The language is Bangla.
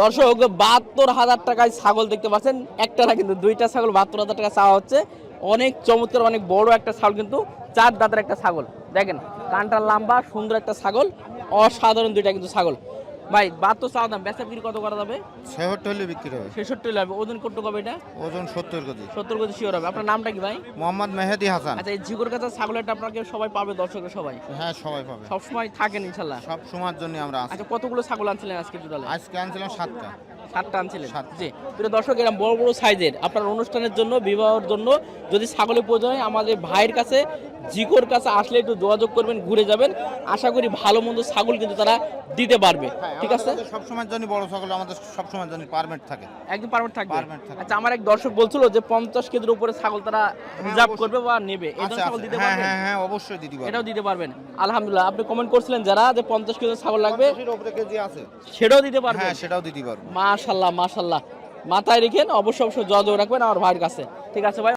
দর্শক ৭২,০০০ টাকায় ছাগল দেখতে পাচ্ছেন, একটা না কিন্তু দুইটা ছাগল ৭২,০০০ টাকা চাওয়া হচ্ছে। অনেক চমৎকার, অনেক বড় একটা ছাগল, কিন্তু 4 দাঁতের একটা ছাগল। দেখেন কানটা লম্বা, সুন্দর একটা ছাগল, অসাধারণ দুইটা কিন্তু ছাগল। ভাই ৭২ চাওয়া দাম, বেচা বিক্রি কত করা যাবে? ৬৬ হলে বিক্রি হবে। ৬৬ হলে হবে। ওজন কত হবে এটা? ওজন ৭০ কেজি। ৭০ কেজি শিওর হবে। আপনার নামটা কি ভাই? মোহাম্মদ মেহেদি হাসান। আচ্ছা, এই ঝিকর কাছে ছাগলটা আপনাকে সবাই পাবে, দর্শকরা সবাই হ্যাঁ, সবাই পাবে। সবসময় থাকেন ইনশাল্লাহ? সব সময়ের জন্য আমরা আছি। আচ্ছা, কতগুলো ছাগল আনছিলেন আজকে টোটালে? আজকে আনছিলাম 7টা। 7টা আনছিলেন? 7টা। জি। প্রিয় দর্শক, এরকম বড় বড় সাইজের আপনার অনুষ্ঠানের জন্য, বিবাহের জন্য যদি ছাগলের প্রয়োজন হয়, আমাদের ভাইয়ের কাছে, জিকোর কাছে আসলে একটু যোগাযোগ করবেন, ঘুরে যাবেন। আশা করি ভালো মন্দ ছাগল কিন্তু তারা দিতে পারবে। ঠিক আছে, সব সময়ের জন্য বড় ছাগল আমাদের সব সময়ের জন্য পারমিট থাকে। একদম পারমিট থাকবে। Permit থাকবে। আচ্ছা, আমার এক দর্শক বলছিল যে 50 কেজির উপরে ছাগল তারা রিজার্ভ করবে বা নেবে, এই ধরনের ছাগল দিতে হ্যাঁ পারবেন? হ্যাঁ হ্যাঁ, অবশ্যই দিতে পারবো। এটাও দিতে পারবেন? আলহামদুলিল্লাহ। আপনি কমেন্ট করছিলেন যারা যে 50 কেজি ছাগল লাগবে, 50 উপরে কেজি আছে। সেটাও দিতে পারবেন? হ্যাঁ, সেটাও দিতে পারবো। মাশাআল্লাহ মাশাআল্লাহ। মাথায় রেখেন, অবশ্যই অবশ্যই যোগাযোগ রাখবেন আমার ভাইয়ের কাছে। ঠিক আছে ভাই।